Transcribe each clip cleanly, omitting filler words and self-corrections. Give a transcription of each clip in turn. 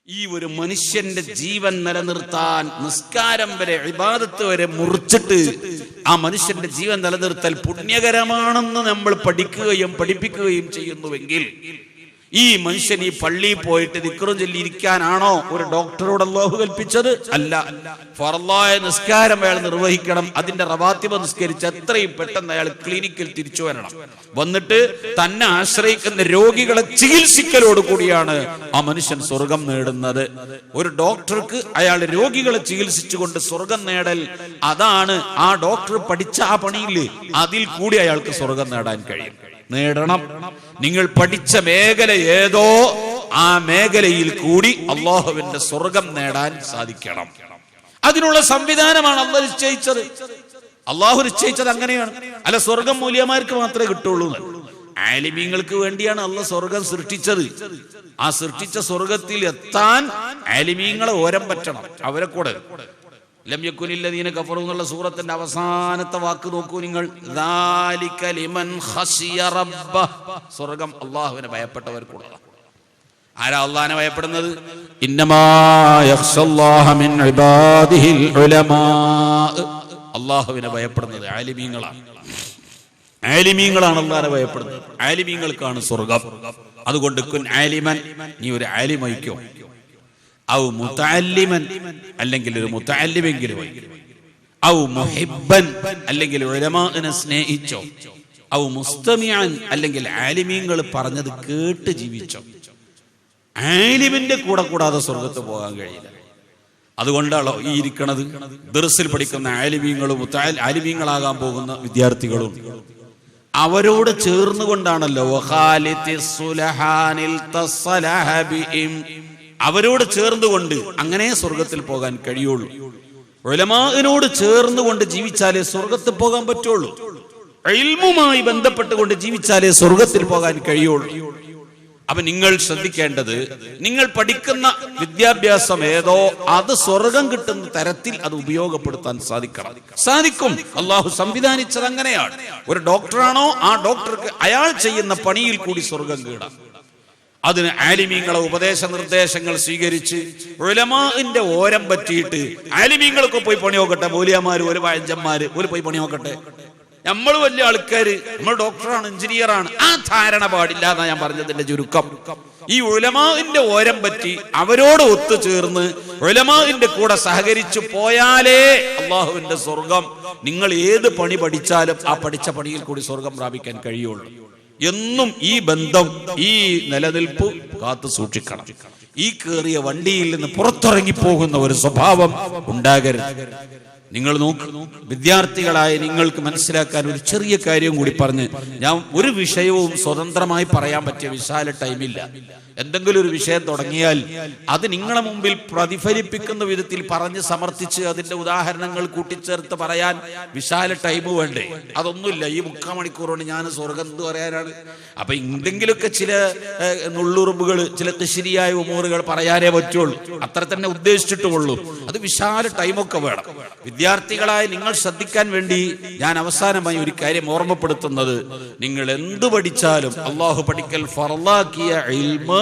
ഈ ഒരു മനുഷ്യന്റെ ജീവൻ നിലനിർത്താൻ നിസ്കാരം വരെ ഇബാദത്ത് വരെ മുറിച്ചിട്ട് ആ മനുഷ്യന്റെ ജീവൻ നിലനിർത്തൽ പുണ്യകരമാണെന്ന് നമ്മൾ പഠിക്കുകയും പഠിപ്പിക്കുകയും ചെയ്യുന്നുവെങ്കിൽ ഈ മനുഷ്യൻ ഈ പള്ളിയിൽ പോയിട്ട് ദിക്റും ചൊല്ലിയിരിക്കാനാണോ ഒരു ഡോക്ടറോട് അല്ലാഹു കൽപ്പിച്ചത്? അല്ല. ഫർളായ നിസ്കാരം അയാൾ നിർവഹിക്കണം. അതിന്റെ റവാത്തിബ് നിസ്കരിച്ച് എത്രയും പെട്ടെന്ന് അയാൾ ക്ലിനിക്കിൽ തിരിച്ചു വരണം. വന്നിട്ട് തന്നെ ആശ്രയിക്കുന്ന രോഗികളെ ചികിത്സിക്കലോട് കൂടിയാണ് ആ മനുഷ്യൻ സ്വർഗം നേടുന്നത്. ഒരു ഡോക്ടർക്ക് അയാൾ രോഗികളെ ചികിത്സിച്ചുകൊണ്ട് സ്വർഗം നേടൽ, അതാണ് ആ ഡോക്ടർ പഠിച്ച ആ പണിയിൽ. അതിൽ കൂടി അയാൾക്ക് സ്വർഗം നേടാൻ കഴിയും. നേടണം. നിങ്ങൾ പഠിച്ച മേഖല ഏതോ ആ മേഖലയിൽ കൂടി അല്ലാഹുവിന്റെ സ്വർഗം നേടാൻ സാധിക്കണം. അതിനുള്ള സംവിധാനമാണ് അല്ലാഹു നിശ്ചയിച്ചത്. അല്ലാഹു നിശ്ചയിച്ചത് അങ്ങനെയാണ്. അല്ല സ്വർഗം മൂല്യമാർക്ക് മാത്രമേ കിട്ടുള്ളൂ. ആലിമീങ്ങൾക്ക് വേണ്ടിയാണ് അല്ലാഹു സ്വർഗം സൃഷ്ടിച്ചത്. ആ സൃഷ്ടിച്ച സ്വർഗത്തിൽ എത്താൻ ആലിമീങ്ങളെ ഓരം പറ്റണം. അവരെ കൂടെ ലം യകുനില്ലദീന കഫറു എന്നുള്ള സൂറത്തിന്റെ അവസാനത്തെ വാക്ക് നോക്കൂ നിങ്ങൾ. ദാലിക ലിമൻ ഖശിയ റബ്ബ. സ്വർഗം അല്ലാഹുവിനെ ഭയപ്പെട്ടവർക്കുള്ളതാണ്. ആരാ അല്ലാഹുവിനെ ഭയപ്പെടുന്നത്? ഇന്നമാ യഖ്ശല്ലാഹ മിൻ ഇബാദിഹിൽ ഉലമാ. അല്ലാഹുവിനെ ഭയപ്പെടുന്നത് ആലിമീങ്ങളാണ്. ആലിമീങ്ങളാണ് അല്ലാഹുവിനെ ഭയപ്പെടുന്നത്. ആലിമീങ്ങൾക്കാണ് സ്വർഗം. അതുകൊണ്ട് കുൻ ആലിമൻ, നീ ഒരു ആലിമായിക്കോ. ഔ മുതഅല്ലിമൻ, അല്ലെങ്കിൽ ഒരു മുതഅല്ലിമെങ്കിലും. ഔ മുഹിബ്ബൻ, അല്ലെങ്കിൽ ഉലമാഇനെ സ്നേഹിച്ചോ. ഔ മുസ്തമിഅൻ, അല്ലെങ്കിൽ ആലിമീങ്ങൾ പറഞ്ഞത് കേട്ട് ജീവിച്ചോ. ആലിമിന്റെ കൂടെ കൂടാതെ സ്വർഗത്ത് പോകാൻ കഴിയില്ല. അതുകൊണ്ടാണോ ഈ ഇരിക്കണത് ദർസിൽ പഠിക്കുന്ന ആലിമീങ്ങളും ആലിമീങ്ങളാകാൻ പോകുന്ന വിദ്യാർത്ഥികളും അവരോട് ചേർന്നുകൊണ്ടാണല്ലോ അവരോട് ചേർന്നുകൊണ്ട് അങ്ങനെ സ്വർഗത്തിൽ പോകാൻ കഴിയുള്ളൂ. ഉലമാഇനോട് ചേർന്നുകൊണ്ട് ജീവിച്ചാലേ സ്വർഗത്തിൽ പോകാൻ പറ്റുള്ളൂ. ഇൽമുമായി ബന്ധപ്പെട്ടുകൊണ്ട് ജീവിച്ചാലേ സ്വർഗത്തിൽ പോകാൻ കഴിയുള്ളൂ. അപ്പൊ നിങ്ങൾ ശ്രദ്ധിക്കേണ്ടത്, നിങ്ങൾ പഠിക്കുന്ന വിദ്യാഭ്യാസം ഏതോ അത് സ്വർഗം കിട്ടുന്ന തരത്തിൽ അത് ഉപയോഗപ്പെടുത്താൻ സാധിക്കും. അല്ലാഹു സംവിധാനിച്ചത് അങ്ങനെയാണ്. ഒരു ഡോക്ടറാണോ ആ ഡോക്ടർക്ക് അയാൾ ചെയ്യുന്ന പണിയിൽ കൂടി സ്വർഗം കീടാം. അതിന് ആലിമീങ്ങളെ ഉപദേശ നിർദ്ദേശങ്ങൾ സ്വീകരിച്ച് ഉലമാഇന്റെ ഓരം പറ്റിയിട്ട് ആലിമീങ്ങളൊക്കെ പോയി പണി നോക്കട്ടെ. മൗലിയമാര് ഒരു പഴഞ്ചന്മാര് ഒരു പോയി പണി നോക്കട്ടെ. നമ്മൾ വലിയ ആൾക്കാര്, നമ്മൾ ഡോക്ടറാണ്, എഞ്ചിനീയറാണ്, ആ ധാരണ പാടില്ല എന്നാ ഞാൻ പറഞ്ഞതിന്റെ ചുരുക്കം. ഈ ഉലമാഇന്റെ ഓരം പറ്റി അവരോട് ഒത്തുചേർന്ന് ഉലമാഇന്റെ കൂടെ സഹകരിച്ചു പോയാലേ അല്ലാഹുവിന്റെ സ്വർഗം, നിങ്ങൾ ഏത് പണി പഠിച്ചാലും ആ പഠിച്ച പണിയിൽ കൂടി സ്വർഗം പ്രാപിക്കാൻ കഴിയുള്ളൂ. എന്നും ഈ ബന്ധം, ഈ നിലനിൽപ്പ് കാത്തു സൂക്ഷിക്കണം. ഈ കേറിയ വണ്ടിയിൽ നിന്ന് പുറത്തിറങ്ങിപ്പോകുന്ന ഒരു സ്വഭാവം ഉണ്ടാകരുത്. നിങ്ങൾ നോക്ക്, വിദ്യാർത്ഥികളായ നിങ്ങൾക്ക് മനസ്സിലാക്കാൻ ഒരു ചെറിയ കാര്യം കൂടി പറഞ്ഞ് ഞാൻ ഒരു വിഷയവും സ്വതന്ത്രമായി പറയാൻ പറ്റിയ വിശാല ടൈമില്ല. എന്തെങ്കിലും ഒരു വിഷയം തുടങ്ങിയാൽ അത് നിങ്ങളെ മുമ്പിൽ പ്രതിഫലിപ്പിക്കുന്ന വിധത്തിൽ പറഞ്ഞ് സമർത്ഥിച്ച് അതിന്റെ ഉദാഹരണങ്ങൾ കൂട്ടിച്ചേർത്ത് പറയാൻ വിശാല ടൈം വേണ്ടേ? അതൊന്നുമില്ല. ഈ 3/4 മണിക്കൂർ കൊണ്ട് ഞാൻ സ്വർഗം എന്ന് പറയാനാണ്. അപ്പൊ എന്തെങ്കിലുമൊക്കെ ചില നുള്ളുറുമ്പുകൾ, ചില കൃഷിരിയായ ഉമൂറുകൾ പറയാനേ പറ്റുള്ളൂ. അത്ര തന്നെ ഉദ്ദേശിച്ചിട്ടുള്ളൂ. അത് വിശാല ടൈമൊക്കെ വേണം. വിദ്യാർത്ഥികളായ നിങ്ങൾ ശ്രദ്ധിക്കാൻ വേണ്ടി ഞാൻ അവസാനമായി ഒരു കാര്യം ഓർമ്മപ്പെടുത്തുന്നത്, നിങ്ങൾ എന്ത് പഠിച്ചാലും അല്ലാഹു പഠിക്കൽ ഫർളാക്കിയ ഇൽമ്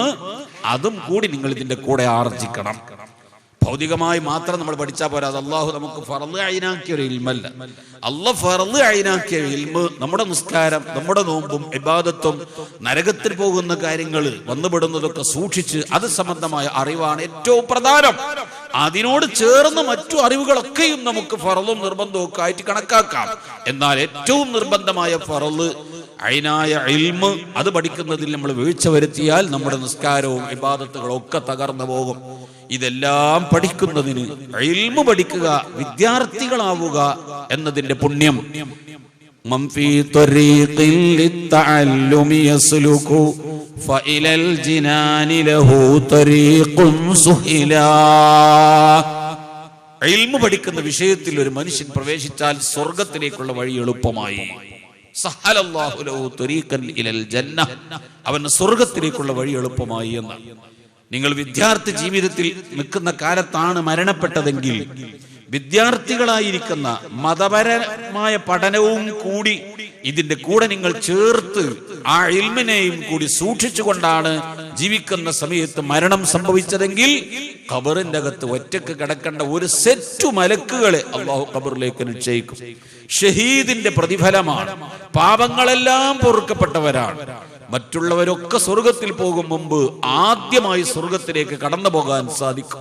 അതും കൂടി നിങ്ങൾ ഇതിന്റെ കൂടെ ആർജിക്കണം. ഭൗതികമായി മാത്രം നമ്മൾ പഠിച്ചാൽ പോരാ. അത് അല്ലാഹു നമുക്ക് ഫർള് ഐനാക്കിയ ഒരു ഇൽമല്ല. അല്ലാഹു ഫർള് ഐനാക്കിയ ഇൽമ് നമ്മുടെ നിസ്കാരം, നമ്മുടെ നോമ്പും ഇബാദത്തും നരകത്തിൽ പോകുന്ന കാര്യങ്ങൾ വന്നുപെടുന്നതൊക്കെ സൂക്ഷിച്ച് അത് സംബന്ധമായ അറിവാണ് ഏറ്റവും പ്രധാനം. അതിനോട് ചേർന്ന് മറ്റു അറിവുകളൊക്കെയും നമുക്ക് ഫർളും നിർബന്ധവും ഒക്കെ ആയിട്ട് കണക്കാക്കാം. എന്നാൽ ഏറ്റവും നിർബന്ധമായ ഫർള് ഐനായ ഇൽമ് അത് പഠിക്കുന്നതിൽ നമ്മൾ വീഴ്ച വരുത്തിയാൽ നമ്മുടെ നിസ്കാരവും ഇബാദത്തുകളും ഒക്കെ തകർന്നു പോകും. ഇതെല്ലാം പഠിക്കുന്നതിന് ഇൽമു പഠിക്കുക, വിദ്യാർത്ഥികളാവുക എന്നതിന്റെ പുണ്യം. മംഫീ ത്വരീഖിൻ ലിത്തഅല്ലുമി യസ്ലുകു ഫഇലൽ ജിനാനി ലഹു ത്വരീഖുൻ സുഹിലാ. ഇൽമു പഠിക്കുന്ന വിഷയത്തിൽ ഒരു മനുഷ്യൻ പ്രവേശിച്ചാൽ സ്വർഗത്തിലേക്കുള്ള വഴി എളുപ്പമായി. സഹലല്ലാഹു ലഹു ത്വരീഖൻ ഇലൽ ജന്ന, അവന് സ്വർഗത്തിലേക്കുള്ള വഴി എളുപ്പമായി എന്നാണ്. നിങ്ങൾ വിദ്യാർത്ഥി ജീവിതത്തിൽ നിൽക്കുന്ന കാലത്താണ് മരണപ്പെട്ടതെങ്കിൽ വിദ്യാർത്ഥികളായിരിക്കുന്ന മതപരമായ പഠനവും കൂടി ഇതിന്റെ കൂടെ നിങ്ങൾ ചേർത്ത് ആ ഇൽമിനെയും കൂടി സൂക്ഷിച്ചുകൊണ്ടാണ് ജീവിക്കുന്ന സമയത്ത് മരണം സംഭവിച്ചതെങ്കിൽ ഖബറിന്റെ അകത്ത് ഒറ്റക്ക് കിടക്കേണ്ട ഒരു സെറ്റ് മലക്കുകളെ അള്ളാഹു ഖബറിലേക്ക് നിശ്ചയിക്കും. ഷഹീദിന്റെ പ്രതിഫലമാണ്. പാപങ്ങളെല്ലാം പൊറുക്കപ്പെട്ടവരാണ്. മറ്റുള്ളവരൊക്കെ സ്വർഗത്തിൽ പോകും മുമ്പ് ആദ്യമായി സ്വർഗത്തിലേക്ക് കടന്നു പോകാൻ സാധിക്കും.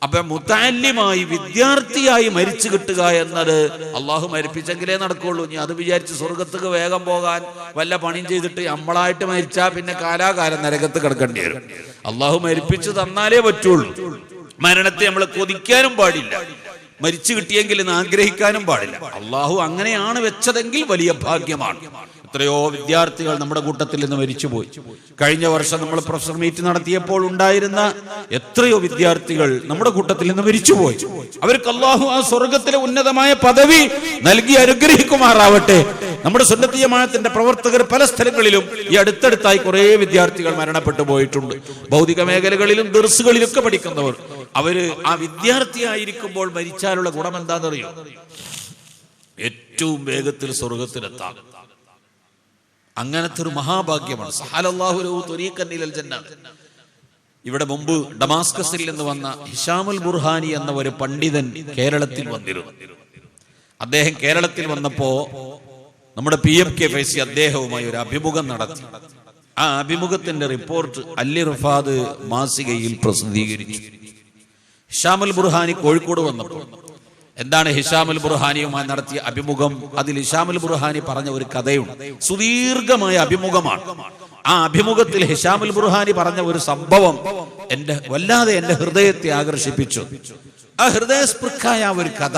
അപ്പൊ മുതഅല്ലിമായി വിദ്യാർത്ഥിയായി മരിച്ചു കിട്ടുക എന്നത് അള്ളാഹു മരിപ്പിച്ചെങ്കിലേ നടക്കുള്ളൂ. ഇനി അത് വിചാരിച്ച് സ്വർഗത്തേക്ക് വേഗം പോകാൻ വല്ല പണിയും ചെയ്തിട്ട് നമ്മളായിട്ട് മരിച്ചാൽ പിന്നെ കാലാകാലം നരകത്ത് കിടക്കേണ്ടി വരും. അള്ളാഹു മരിപ്പിച്ചു തന്നാലേ പറ്റുള്ളൂ. മരണത്തെ നമ്മൾ കൊതിക്കാനും പാടില്ല, മരിച്ചു കിട്ടിയെങ്കിൽ എന്ന് ആഗ്രഹിക്കാനും പാടില്ല. അള്ളാഹു അങ്ങനെയാണ് വെച്ചതെങ്കിൽ വലിയ ഭാഗ്യമാണ്. എത്രയോ വിദ്യാർത്ഥികൾ നമ്മുടെ കൂട്ടത്തിൽ നിന്ന് മരിച്ചുപോയി. കഴിഞ്ഞ വർഷം നമ്മൾ പ്രൊഫസർ മീറ്റ് നടത്തിയപ്പോൾ ഉണ്ടായിരുന്ന എത്രയോ വിദ്യാർത്ഥികൾ നമ്മുടെ കൂട്ടത്തിൽ നിന്ന് മരിച്ചുപോയി. അവർക്ക് അള്ളാഹു ആ സ്വർഗത്തിലെ ഉന്നതമായ പദവി നൽകി അനുഗ്രഹിക്കുമാറാവട്ടെ. നമ്മുടെ സുന്നത്ത് ജമാഅത്തിന്റെ പ്രവർത്തകർ പല സ്ഥലങ്ങളിലും ഈ അടുത്തടുത്തായി കുറെ വിദ്യാർത്ഥികൾ മരണപ്പെട്ടു പോയിട്ടുണ്ട്. ഭൗതിക മേഖലകളിലും ദർസുകളിലൊക്കെ പഠിക്കുന്നവർ അവര് ആ വിദ്യാർത്ഥിയായിരിക്കുമ്പോൾ മരിച്ചാലുള്ള ഗുണം എന്താണെന്നറിയോ? ഏറ്റവും വേഗത്തിൽ സ്വർഗത്തിലെത്താം. അങ്ങനത്തെ ഒരു മഹാഭാഗ്യമാണ്. സഹലല്ലാഹു ലഹു ത്വരീഖൻ ഇലൽ ജന്ന. ഇവിടെ മുമ്പ് ഡമാസ്കസിൽ നിന്ന് വന്ന ഹിഷാമുൽ ബുർഹാനി എന്ന ഒരു പണ്ഡിതൻ കേരളത്തിൽ വന്നിരുന്നു. അദ്ദേഹം കേരളത്തിൽ വന്നപ്പോ നമ്മുടെ PMK ഫൈസി അദ്ദേഹവുമായി ഒരു അഭിമുഖം നടത്തി. ആ അഭിമുഖത്തിന്റെ റിപ്പോർട്ട് അൽ-ഇർഫാദ് മാസികയിൽ പ്രസിദ്ധീകരിച്ചു. ഹിഷാമുൽ ബുർഹാനി കോഴിക്കോട് വന്നപ്പോൾ എന്താണ് ഹിഷാമുൽ ബുർഹാനിയുമായി നടത്തിയ അഭിമുഖം? അതിൽ ഹിഷാമുൽ ബുർഹാനി പറഞ്ഞ ഒരു കഥയുണ്ട്. സുദീർഘമായ അഭിമുഖമാണ്. ആ അഭിമുഖത്തിൽ ഹിഷാമുൽ ബുർഹാനി പറഞ്ഞ ഒരു സംഭവം വല്ലാതെ എന്റെ ഹൃദയത്തെ ആകർഷിപ്പിച്ചു. ആ ഹൃദയസ്പൃക്കായ ഒരു കഥ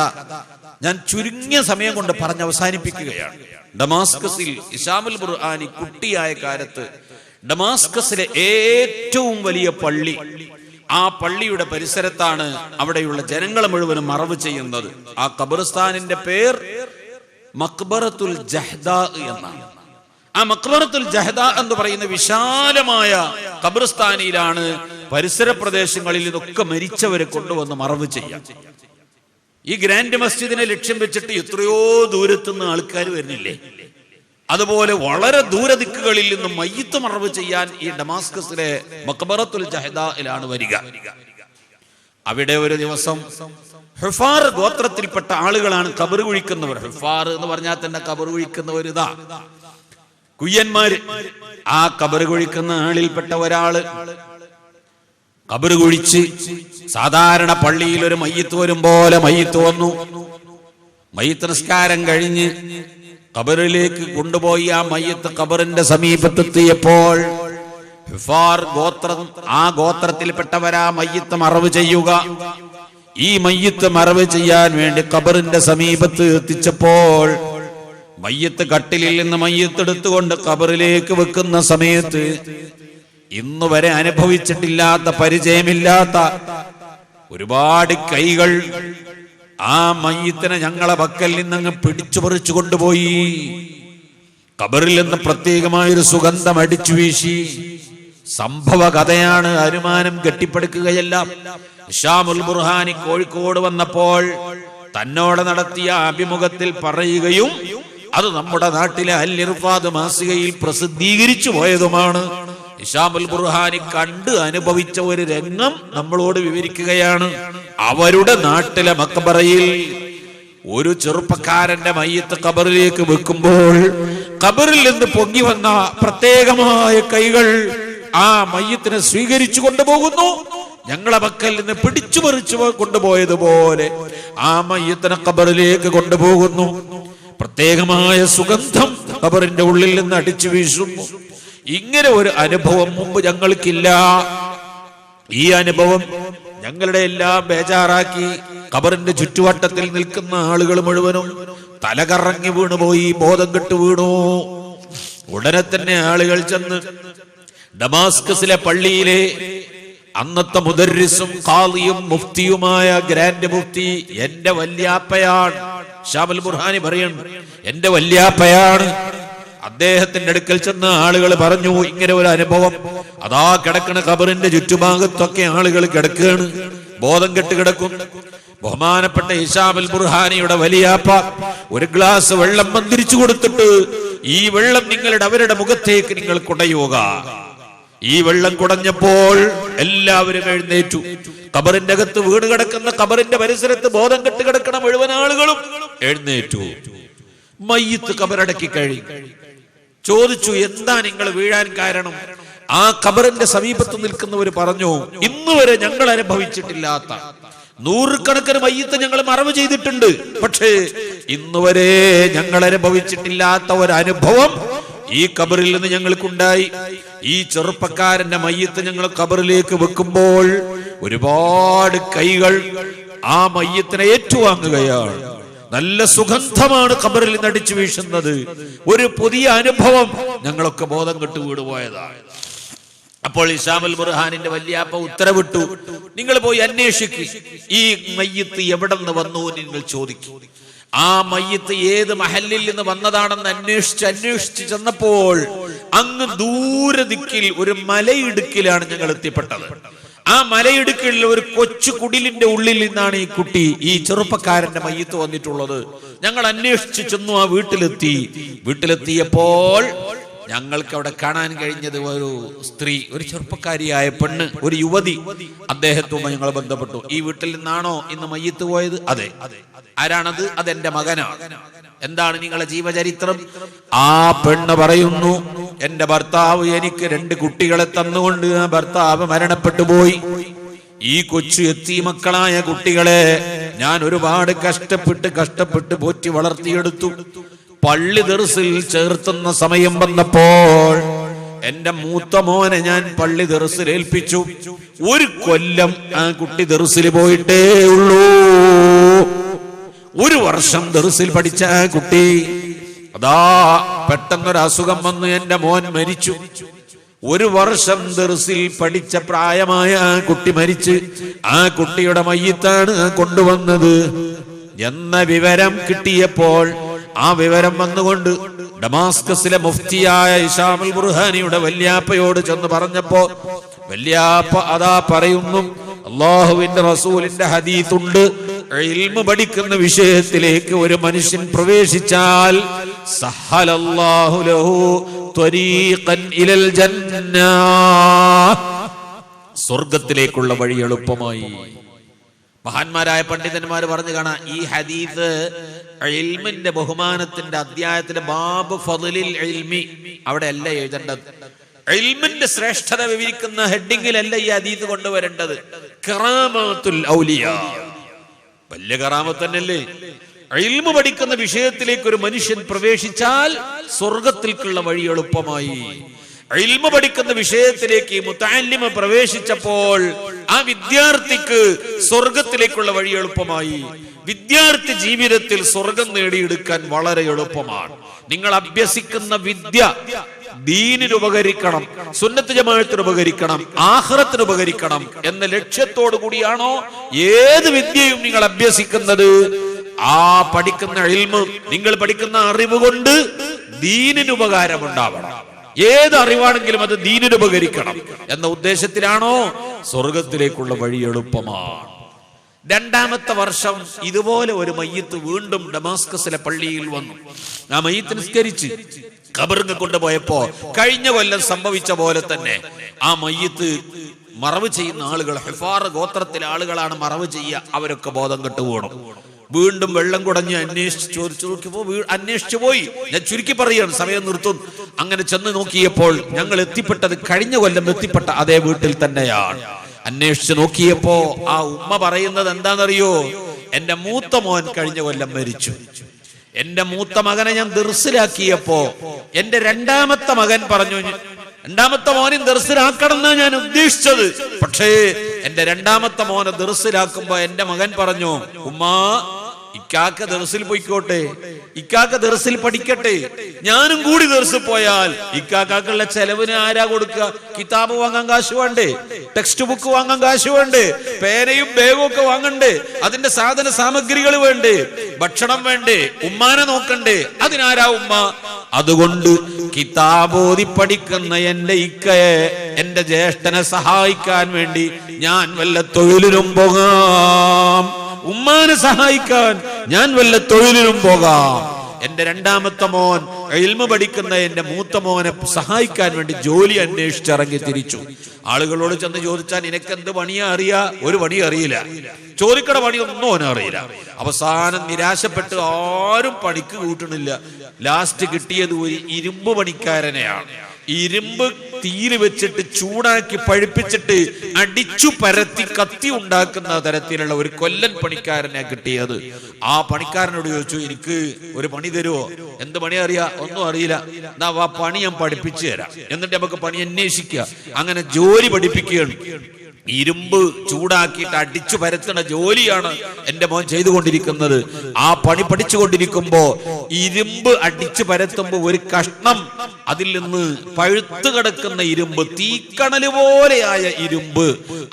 ഞാൻ ചുരുങ്ങിയ സമയം കൊണ്ട് പറഞ്ഞ് അവസാനിപ്പിക്കുകയാണ്. ഡമാസ്കസിൽ ഹിഷാമുൽ ബുർഹാനി കുട്ടിയായ കാലത്ത് ഡമാസ്കസിലെ ഏറ്റവും വലിയ പള്ളി, ആ പള്ളിയുടെ പരിസരത്താണ് അവിടെയുള്ള ജനങ്ങളെ മുഴുവനും മറവ് ചെയ്യുന്നത്. ആ ഖബർസ്ഥാനിന്റെ പേർ മഖ്ബറത്തുൽ ജഹ്ദാ എന്നാണ്. ആ മഖ്ബറത്തുൽ ജഹ്ദാ എന്ന് പറയുന്ന വിശാലമായ ഖബർസ്ഥാനിലാണ് പരിസര പ്രദേശങ്ങളിൽ നിന്നൊക്കെ മരിച്ചവരെ കൊണ്ടുവന്ന് മറവ് ചെയ്യാം. ഈ ഗ്രാൻഡ് മസ്ജിദിനെ ലക്ഷ്യം വെച്ചിട്ട് എത്രയോ ദൂരത്തുനിന്ന് ആൾക്കാർ വരുന്നില്ലേ? അതുപോലെ വളരെ ദൂരദിക്കുകളിൽ നിന്നും മയ്യിത്ത് മറവ് ചെയ്യാൻ ഈ ഡമാസ്കസിലെ മഖ്ബറത്തുൽ ജഹ്ദായിലാണ് വരിക. അവിടെ ഒരു ദിവസം ഹുഫാർ ഗോത്രത്തിൽപ്പെട്ട ആളുകളാണ് ഖബർ കുഴിക്കുന്നവർ. ഹുഫാർ എന്ന് പറഞ്ഞാൽ തന്നെ ഖബർ കുഴിക്കുന്നവർ ഇതാ കുയ്യന്മാര്. ആ ഖബർ കുഴിക്കുന്ന ആളിൽപ്പെട്ട ഒരാള് ഖബർ കുഴിച്ച് സാധാരണ പള്ളിയിൽ ഒരു മയ്യിത്ത് വരും പോലെ മയ്യിത്ത് വന്നു. മയ്യിത്ത് നിസ്കാരം കഴിഞ്ഞ് ഖബറിലേക്ക് കൊണ്ടുപോയി ആ മയ്യിത്ത് ഖബറിന്റെ സമീപത്തെത്തിയപ്പോൾ ഹുഫാർ ഗോത്രം, ആ ഗോത്രത്തിൽപ്പെട്ടവരാ മയ്യിത്ത് മറവ് ചെയ്യുക. ഈ മയ്യിത്ത് മറവ് ചെയ്യാൻ വേണ്ടി ഖബറിന്റെ സമീപത്ത് എത്തിച്ചപ്പോൾ മയ്യിത്ത് കട്ടിലിൽ നിന്ന് മയ്യിത്ത് എടുത്തുകൊണ്ട് ഖബറിലേക്ക് വെക്കുന്ന സമയത്ത് ഇന്നു വരെ അനുഭവിച്ചിട്ടില്ലാത്ത, പരിചയമില്ലാത്ത ഒരുപാട് കൈകൾ ആ മയ്യിത്തിനെ ഞങ്ങളെ പക്കൽ നിന്നങ്ങ് പിടിച്ചു പറിച്ചു കൊണ്ടുപോയി. ഖബറിൽ നിന്ന് പ്രത്യേകമായൊരു സുഗന്ധം അടിച്ചു വീശി. സംഭവ കഥയാണ്, അനുമാനം കെട്ടിപ്പടുക്കുകയല്ല. ഹിഷാമുൽ ബുർഹാനി കോഴിക്കോട് വന്നപ്പോൾ തന്നോട് നടത്തിയ അഭിമുഖത്തിൽ പറയുകയും അത് നമ്മുടെ നാട്ടിലെ അൽ-ഇർഫാദ് മാസികയിൽ പ്രസിദ്ധീകരിച്ചു പോയതുമാണ്. ഹിഷാമുൽ ബുർഹാനി കണ്ട് അനുഭവിച്ച ഒരു രംഗം നമ്മളോട് വിവരിക്കുകയാണ്. അവരുടെ നാട്ടിലെ മക്ബറയിൽ ഒരു ചെറുപ്പക്കാരന്റെ മയ്യിത്ത് ഖബറിലേക്ക് വെക്കുമ്പോൾ ഖബറിൽ നിന്ന് പൊങ്ങി വന്ന പ്രത്യേകമായ കൈകൾ ആ മയ്യിത്തിനെ സ്വീകരിച്ചു കൊണ്ടുപോകുന്നു. ഞങ്ങളെ പക്കൽ നിന്ന് പിടിച്ചു പറിച്ചു കൊണ്ടുപോയതുപോലെ ആ മയ്യിത്തിനെ ഖബറിലേക്ക് കൊണ്ടുപോകുന്നു. പ്രത്യേകമായ സുഗന്ധം ഖബറിന്റെ ഉള്ളിൽ നിന്ന് അടിച്ചു വീശുന്നു. ഇങ്ങനെ ഒരു അനുഭവം മുമ്പ് ഞങ്ങൾക്കില്ല. ഈ അനുഭവം ഞങ്ങളുടെ എല്ലാം ബേജാറാക്കി. ഖബറിന്റെ ചുറ്റുവട്ടത്തിൽ നിൽക്കുന്ന ആളുകൾ മുഴുവനും തലകറങ്ങി വീണുപോയി, ബോധം കെട്ടു വീണു. ഉടനെ തന്നെ ആളുകൾ ചെന്ന് ഡമാസ്കസിലെ പള്ളിയിലെ അന്നത്തെ മുദർരിസും ഖാദിയും മുഫ്തിയുമായ ഗ്രാൻഡ് മുഫ്തി എന്റെ വല്യാപ്പയാണ്. ഹിഷാമുൽ ബുർഹാനി പറയുന്നു, എന്റെ വല്യാപ്പയാണ്. അദ്ദേഹത്തിന്റെ അടുക്കൽ ചെന്ന് ആളുകൾ പറഞ്ഞു, ഇങ്ങനെ ഒരു അനുഭവം. അതാ കിടക്കണ ഖബറിന്റെ ചുറ്റുഭാഗത്തൊക്കെ ആളുകൾ കിടക്കുകയാണ്, ബോധം കെട്ട് കിടക്കുന്നു. ബഹുമാനപ്പെട്ട ഹിഷാമുൽ ബുർഹാനിയുടെ വലിയാപ്പ ഒരു ഗ്ലാസ് വെള്ളം മന്ത്രിച്ചു കൊടുത്തിട്ട്, ഈ വെള്ളം അവരുടെ മുഖത്തേക്ക് നിങ്ങൾ കുടയുക. ഈ വെള്ളം കുടഞ്ഞപ്പോൾ എല്ലാവരും എഴുന്നേറ്റു. ഖബറിന്റെ അകത്ത് വീണ് കിടക്കുന്ന, ഖബറിന്റെ പരിസരത്ത് ബോധം കെട്ട് കിടക്കണ മുഴുവൻ ആളുകളും എഴുന്നേറ്റു. മയ്യിത്ത് ഖബറടക്കി കഴിഞ്ഞു. ചോദിച്ചു, എന്താ നിങ്ങൾ വീഴാൻ കാരണം? ആ ഖബറിന്റെ സമീപത്ത് നിൽക്കുന്നവർ പറഞ്ഞു, ഇന്നുവരെ ഞങ്ങൾ അനുഭവിച്ചിട്ടില്ലാത്ത നൂറുകണക്കിന് മയ്യിത്ത് ഞങ്ങൾ മറവ് ചെയ്തിട്ടുണ്ട്, പക്ഷേ ഇന്നുവരെ ഞങ്ങൾ അനുഭവിച്ചിട്ടില്ലാത്ത ഒരു അനുഭവം ഈ ഖബറിൽ നിന്ന് ഞങ്ങൾക്കുണ്ടായി. ഈ ചെറുപ്പക്കാരന്റെ മയ്യിത്ത് ഞങ്ങൾ ഖബറിലേക്ക് വെക്കുമ്പോൾ ഒരുപാട് കൈകൾ ആ മയ്യിത്തിനെ ഏറ്റുവാങ്ങുകയാണ്. നല്ല സുഗന്ധമാണ് ഖബറിൽ നിന്ന് അടിച്ചു വീശുന്നത്. ഒരു പുതിയ അനുഭവം. ഞങ്ങളൊക്കെ ബോധം കെട്ട് വീടുപോയതാണ്. അപ്പോൾ ഹിശാമുൽ ബുർഹാനിന്റെ വല്യാപ്പ ഉത്തരവിട്ടു, നിങ്ങൾ പോയി അന്വേഷിക്കുക, ഈ മയ്യിത്ത് എവിടെ നിന്ന് വന്നു നിങ്ങൾ ചോദിക്കും. ആ മയ്യിത്ത് ഏത് മഹല്ലിൽ നിന്ന് വന്നതാണെന്ന് അന്വേഷിച്ച് ചെന്നപ്പോൾ അങ്ങ് ദൂര ദിക്കിൽ ഒരു മലയിടുക്കിലാണ് ഞങ്ങൾ എത്തിപ്പെട്ടത്. ആ മലയിടുക്കിൽ ഒരു കൊച്ചു കുടിലിന്റെ ഉള്ളിൽ നിന്നാണ് ഈ കുട്ടി, ഈ ചെറുപ്പക്കാരന്റെ മയ്യിത്ത് വന്നിട്ടുള്ളത്. ഞങ്ങൾ അന്വേഷിച്ചു ചെന്നു. ആ വീട്ടിലെത്തിയപ്പോൾ ഞങ്ങൾക്ക് അവിടെ കാണാൻ കഴിഞ്ഞത് ഒരു സ്ത്രീ, ഒരു ചെറുപ്പക്കാരിയായ പെണ്ണ്, ഒരു യുവതി. അദ്ദേഹത്തുമായി ഞങ്ങൾ ബന്ധപ്പെട്ടു. ഈ വീട്ടിൽ നിന്നാണോ ഇന്ന് മയ്യിത്ത് പോയത്? അതെ. ആരാണത്? അതെന്റെ മകനാണ്. എന്താണ് നിങ്ങളുടെ ജീവചരിത്രം? ആ പെണ്ണ് പറയുന്നു, എന്റെ ഭർത്താവ് എനിക്ക് 2 കുട്ടികളെ തന്നുകൊണ്ട് ആ ഭർത്താവ് മരണപ്പെട്ടു പോയി. ഈ കൊച്ചു എത്തി മക്കളായ കുട്ടികളെ ഞാൻ ഒരുപാട് കഷ്ടപ്പെട്ട് പോറ്റി വളർത്തിയെടുത്തു. പള്ളി ദർസിൽ ചേർത്തുന്ന സമയം വന്നപ്പോൾ എന്റെ മൂത്ത മോനെ ഞാൻ പള്ളി ദർസിൽ ഏൽപ്പിച്ചു. 1 കൊല്ലം ആ കുട്ടി ദർസിൽ പോയിട്ടേ ഉള്ളൂ. 1 വർഷം ദർസിൽ പഠിച്ച ആ കുട്ടി, അതാ പെട്ടെന്നൊരു അസുഖം വന്ന് എന്റെ മോൻ മരിച്ചു. 1 വർഷം ദർസിൽ പഠിച്ച പ്രായമായ ആ കുട്ടി മരിച്ച്, ആ കുട്ടിയുടെ മയ്യിത്താണ് കൊണ്ടുവന്നത് എന്ന വിവരം കിട്ടിയപ്പോൾ, ആ വിവരം വന്നുകൊണ്ട് ഡമാസ്കസിലെ മുഫ്തിയായ ഹിശാമുൽ ബുർഹാനിയുടെ വല്യാപ്പയോട് ചെന്ന് പറഞ്ഞപ്പോ വല്യാപ്പ അതാ പറയുന്നു, അല്ലാഹുവിന്റെ റസൂലിന്റെ ഹദീസുണ്ട്, ഇൽമു പഠിക്കുന്ന വിഷയത്തിലേക്ക് ഒരു മനുഷ്യൻ പ്രവേശിച്ചാൽ സഹലല്ലാഹു ലഹു ത്വരീഖൻ ഇലൽ ജന്ന, സ്വർഗ്ഗത്തിലേക്കുള്ള വഴി എളുപ്പമായി. മഹാന്മാരായ പണ്ഡിതന്മാർ പറഞ്ഞു കാണാം, ഈ ഹദീസ് ഇൽമിന്റെ ബഹുമാനത്തിന്റെ അധ്യായത്തിലെ ബാബ് ഫളിൽ ഇൽമി അവിടെ അല്ല എഴുതേണ്ടത്. ഇൽമിന്റെ ശ്രേഷ്ഠത വിവരിക്കുന്ന ഹെഡിങ്ങിലല്ല ഈ ഹദീസ് കൊണ്ടുവരേണ്ടത്. കറാമത്തുൽ ഔലിയ, വലിയ കറാമത്ത് തന്നെയല്ലേ. ഇൽമു പഠിക്കുന്ന വിഷയത്തിലേക്ക് ഒരു മനുഷ്യൻ പ്രവേശിച്ചാൽ സ്വർഗത്തിലേക്കുള്ള വഴി എളുപ്പമായി. ഇൽമു പഠിക്കുന്ന വിഷയത്തിലേക്ക് മുതഅല്ലിമ പ്രവേശിച്ചപ്പോൾ ആ വിദ്യാർത്ഥിക്ക് സ്വർഗത്തിലേക്കുള്ള വഴി എളുപ്പമായി. വിദ്യാർത്ഥി ജീവിതത്തിൽ സ്വർഗം നേടിയെടുക്കാൻ വളരെ എളുപ്പമാണ്. നിങ്ങൾ അഭ്യസിക്കുന്ന വിദ്യ ദീനിന് ഉപകരിക്കണം, സുന്നത്ത് ജമാഅത്തിന് ഉപകരിക്കണം, ആഖിറത്തിന് ഉപകരിക്കണം എന്ന ലക്ഷ്യത്തോടു കൂടിയാണോ ഏത് വിദ്യയും നിങ്ങൾ അഭ്യസിക്കുന്നത്, ആ പഠിക്കുന്ന ഇൽമ്, നിങ്ങൾ പഠിക്കുന്ന അറിവ് കൊണ്ട് ദീനിന് ഉപകാരമുണ്ടാവണം. ഏത് അറിവാണെങ്കിലും അത് ദീനിന് ഉപകരിക്കണം എന്ന ഉദ്ദേശത്തിലാണോ, സ്വർഗത്തിലേക്കുള്ള വഴി എളുപ്പമാണ്. 2ാമത്തെ വർഷം ഇതുപോലെ ഒരു മയ്യിത്ത് വീണ്ടും ഡമാസ്കസിലെ പള്ളിയിൽ വന്നു. ആ മയ്യിത്ത് നിസ്കരിച്ച് ഖബറിന് കൊണ്ടുപോയപ്പോ കഴിഞ്ഞ കൊല്ലം സംഭവിച്ച പോലെ തന്നെ ആ മയ്യിത്ത് മറവ് ചെയ്യുന്ന ആളുകൾ, ഹിഫാർ ഗോത്രത്തിലെ ആളുകളാണ് മറവ് ചെയ്യുക, അവരൊക്കെ ബോധം കെട്ട് വീണു. വീണ്ടും വെള്ളം കുടഞ്ഞ് അന്വേഷിച്ചു പോയി. ഞാൻ ചുരുക്കി പറയുകയാണ്, സമയം നിർത്തും. അങ്ങനെ ചെന്ന് നോക്കിയപ്പോൾ ഞങ്ങൾ എത്തിപ്പെട്ടത് കഴിഞ്ഞ കൊല്ലം എത്തിപ്പെട്ട അതേ വീട്ടിൽ തന്നെയാണ്. അന്വേഷിച്ച് നോക്കിയപ്പോ ആ ഉമ്മ പറയുന്നത് എന്താണെന്നറിയോ, എന്റെ മൂത്ത മോൻ കഴിഞ്ഞ കൊല്ലം മരിച്ചു. എന്റെ മൂത്ത മകനെ ഞാൻ ദർസിലാക്കിയപ്പോ എന്റെ 2ാമത്തെ മകൻ പറഞ്ഞു, 2ാമത്തെ മോനെ ദർസിലാക്കണം എന്നാണ് ഞാൻ ഉദ്ദേശിച്ചത്. പക്ഷേ എന്റെ 2ാമത്തെ മോനെ ദർസിലാക്കുമ്പോ എന്റെ മകൻ പറഞ്ഞു, ഉമ്മാ ഇക്കാക്ക ദർസിൽ പോയിക്കോട്ടെ, ഇക്കാക്ക ദർസിൽ പഠിക്കട്ടെ, ഞാനും കൂടി ദർസിൽ പോയാൽ ഇക്കാക്കുള്ള ചെലവിന് ആരാ കൊടുക്കുക? കിതാബ് വാങ്ങാൻ കാശ് വേണ്ടേ? ടെക്സ്റ്റ് ബുക്ക് വാങ്ങാൻ കാശ് വേണ്ടേ? പേനയും ബാഗും ഒക്കെ വാങ്ങണ്ടേ? അതിന്റെ സാധന സാമഗ്രികൾ വേണ്ടേ? ഭക്ഷണം വേണ്ടേ? ഉമ്മാനെ നോക്കണ്ടേ? അതിനാരാ ഉമ്മ? അതുകൊണ്ട് കിതാബോധി പഠിക്കുന്ന എന്റെ ഇക്കയെ, എന്റെ ജ്യേഷ്ഠനെ സഹായിക്കാൻ വേണ്ടി ഞാൻ വല്ല തൊഴിലിനും പോകാം, ഉമ്മാനെ സഹായിക്കാൻ ഞാൻ വല്ല തൊഴിലിനും പോകാം. എന്റെ 2ാമത്തെ മോൻ ഇൽമു പഠിക്കുന്ന എന്റെ മൂത്ത മോനെ സഹായിക്കാൻ വേണ്ടി ജോലി അന്വേഷിച്ചിറങ്ങി തിരിച്ചു. ആളുകളോട് ചെന്ന് ചോദിച്ചാൽ നിനക്ക് എന്ത് പണിയാ അറിയാ? ഒരു പണി അറിയില്ല. ചോദിക്കണ പണിയൊന്നും അവനും അറിയില്ല. അവസാനം നിരാശപ്പെട്ട് ആരും പണിക്ക് കൂട്ടണില്ല. ലാസ്റ്റ് കിട്ടിയത് ഒരു ഇരുമ്പ് പണിക്കാരനെയാണ്. ഇരുമ്പ് തീര് വെച്ചിട്ട് ചൂടാക്കി പഴുപ്പിച്ചിട്ട് അടിച്ചു പരത്തി കത്തി ഉണ്ടാക്കുന്ന തരത്തിലുള്ള ഒരു കൊല്ലൻ പണിക്കാരനെ കിട്ടിയത്. ആ പണിക്കാരനോട് ചോദിച്ചു, എനിക്ക് ഒരു പണി തരുമോ? എന്ത് പണി അറിയാ? ഒന്നും അറിയില്ല. എന്നാ ആ പണി ഞാൻ പഠിപ്പിച്ചു തരാം, എന്നിട്ട് നമുക്ക് പണി അന്വേഷിക്കുക. അങ്ങനെ ജോലി പഠിപ്പിക്കുകയാണ്. ഇരുമ്പ് ചൂടാക്കിയിട്ട് അടിച്ചു പരത്തുന്ന ജോലിയാണ് എന്റെ മോൻ ചെയ്തുകൊണ്ടിരിക്കുന്നത്. ആ പണി പഠിച്ചുകൊണ്ടിരിക്കുമ്പോ ഇരുമ്പ് അടിച്ചു പരത്തുമ്പോ ഒരു കഷ്ണം അതിൽ നിന്ന് പഴുത്തു കിടക്കുന്ന ഇരുമ്പ്, തീക്കണല് പോലെയായ ഇരുമ്പ്,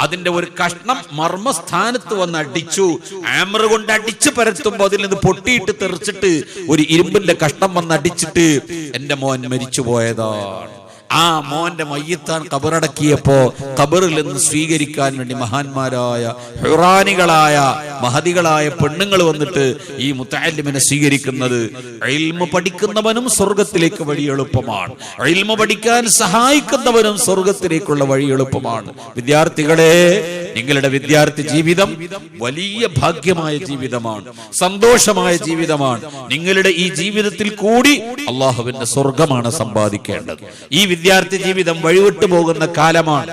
അതിന്റെ ഒരു കഷ്ണം മർമ്മസ്ഥാനത്ത് വന്ന് അടിച്ചു. ആമർ കൊണ്ട് അടിച്ചു പരത്തുമ്പോ അതിൽ നിന്ന് പൊട്ടിയിട്ട് തെറിച്ചിട്ട് ഒരു ഇരുമ്പിന്റെ കഷ്ണം വന്ന് അടിച്ചിട്ട് എന്റെ മോൻ മരിച്ചു പോയതാണ്. ആ മോന്റെ മയ്യത്താൻ ഖബറടക്കിയപ്പോ ഖബറിൽ നിന്ന് സ്വീകരിക്കാൻ വേണ്ടി മഹാന്മാരായ ഹുറാനികളായ മഹദികളായ പെണ്ണുങ്ങൾ വന്നിട്ട് ഈ മുത്തഅല്ലിമിനെ സ്വീകരിക്കുന്നത്. ഇൽമു പഠിക്കുന്നവനും സ്വർഗത്തിലേക്ക് വഴി എളുപ്പമാണ്. ഇൽമു പഠിക്കാൻ സഹായിക്കുന്നവനും സ്വർഗത്തിലേക്കുള്ള വഴി എളുപ്പമാണ്. വിദ്യാർത്ഥികളെ, നിങ്ങളുടെ വിദ്യാർത്ഥി ജീവിതം വലിയ ഭാഗ്യമായ ജീവിതമാണ്, സന്തോഷമായ ജീവിതമാണ്. നിങ്ങളുടെ ഈ ജീവിതത്തിൽ കൂടി അള്ളാഹുവിന്റെ സ്വർഗമാണ് സമ്പാദിക്കേണ്ടത്. ഈ വിദ്യാർത്ഥി ജീവിതം വഴിവിട്ടു പോകുന്ന കാലമാണ്.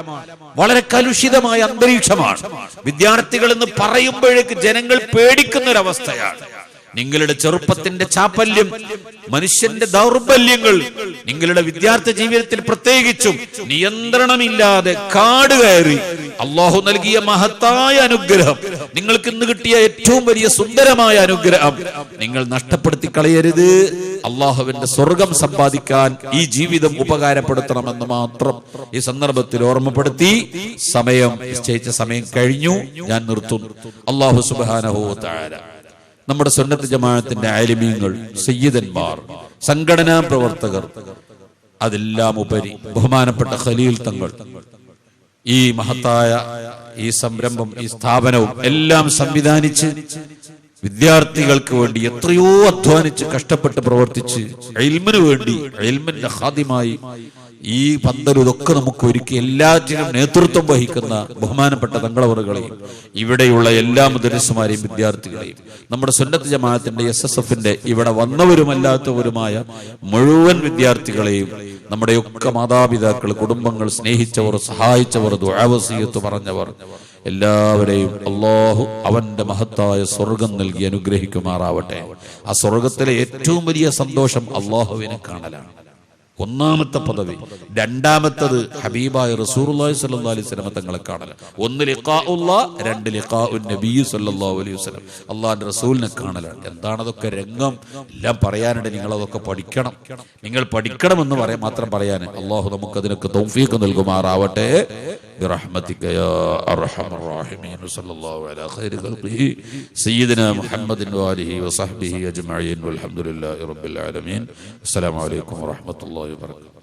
വളരെ കലുഷിതമായ അന്തരീക്ഷമാണ്. വിദ്യാർത്ഥികൾ എന്ന് പറയുമ്പോഴേക്ക് ജനങ്ങൾ പേടിക്കുന്ന ഒരവസ്ഥയാണ്. നിങ്ങളുടെ ചെറുപ്പത്തിന്റെ ചാപ്പല്യം, മനുഷ്യന്റെ ദൗർബല്യങ്ങൾ നിങ്ങളുടെ വിദ്യാർത്ഥി ജീവിതത്തിൽ പ്രത്യേകിച്ചും നിയന്ത്രണമില്ലാതെ കാട് കയറി അള്ളാഹു നൽകിയ മഹത്തായ അനുഗ്രഹം, നിങ്ങൾക്ക് ഇന്ന് കിട്ടിയ ഏറ്റവും വലിയ സുന്ദരമായ അനുഗ്രഹം നിങ്ങൾ നഷ്ടപ്പെടുത്തി കളയരുത്. അള്ളാഹുവിന്റെ സ്വർഗം സമ്പാദിക്കാൻ ഈ ജീവിതം ഉപകാരപ്പെടുത്തണമെന്ന് മാത്രം ഈ സന്ദർഭത്തിൽ ഓർമ്മപ്പെടുത്തി നിശ്ചയിച്ച സമയം കഴിഞ്ഞു. ഞാൻ നിർത്തുന്നു. അള്ളാഹു സുബ്ഹാനഹു വ തആല നമ്മുടെ സുന്നത്ത് ജമാഅത്തിന്റെ ആലിമീങ്ങൾ, സയ്യിദന്മാർ, സംഘടനാ പ്രവർത്തകർ, അതെല്ലാം ഉപരി ബഹുമാനപ്പെട്ട ഖലീൽ തങ്ങൾ, ഈ മഹത്തായ ഈ സംരംഭം, ഈ സ്ഥാപനവും എല്ലാം സംവിധാനിച്ച് വിദ്യാർത്ഥികൾക്ക് വേണ്ടി എത്രയോ അധ്വാനിച്ച് കഷ്ടപ്പെട്ട് പ്രവർത്തിച്ച് ഇൽമിന് വേണ്ടി ഇൽമിന്റെ ഖാദിമായി ഈ പന്തലും ഇതൊക്കെ നമുക്ക് ഒരുക്കി എല്ലാറ്റിനും നേതൃത്വം വഹിക്കുന്ന ബഹുമാനപ്പെട്ട തങ്ങളവറുകളെയും ഇവിടെയുള്ള എല്ലാ മുദരിസുമാരെയും വിദ്യാർത്ഥികളെയും നമ്മുടെ സുന്നത്ത് ജമാഅത്തിന്റെ SSFന്റെ ഇവിടെ വന്നവരുമല്ലാത്തവരുമായ മുഴുവൻ വിദ്യാർത്ഥികളെയും നമ്മുടെയൊക്കെ മാതാപിതാക്കൾ, കുടുംബങ്ങൾ, സ്നേഹിച്ചവർ, സഹായിച്ചവർ, ദുആ വസിയത്ത് പറഞ്ഞവർ എല്ലാവരെയും അള്ളാഹു അവന്റെ മഹത്തായ സ്വർഗം നൽകി അനുഗ്രഹിക്കുമാറാവട്ടെ. ആ സ്വർഗത്തിലെ ഏറ്റവും വലിയ സന്തോഷം അള്ളാഹുവിനെ കാണലാണ്. ഒന്നാമത്തെ പദവി. രണ്ടാമത്തത് ഹബീബായ റസൂലുള്ളാഹി സ്വല്ലല്ലാഹു അലൈഹി വസല്ലം തങ്ങളെ കാണൽ. ഒന്ന് ലിഖാഉല്ലാഹ്, രണ്ട് ലിഖാഉൻ നബി സ്വല്ലല്ലാഹു അലൈഹി വസല്ലം, അള്ളാഹുവിന്റെ റസൂലിനെ കാണലാണ്. എന്താണതൊക്കെ രംഗം, എല്ലാം പറയാനുണ്ട്. നിങ്ങളതൊക്കെ പഠിക്കണം. നിങ്ങൾ പഠിക്കണമെന്ന് മാത്രം പറയാൻ അള്ളാഹു നമുക്ക് അതിനൊക്കെ തൗഫീഖ് നൽകുമാറാവട്ടെ. برحمتك يا أرحم الراحمين. صلى الله على خير خلقه سيدنا محمد وآله وصحبه أجمعين والحمد لله رب العالمين. السلام عليكم ورحمة الله وبركاته.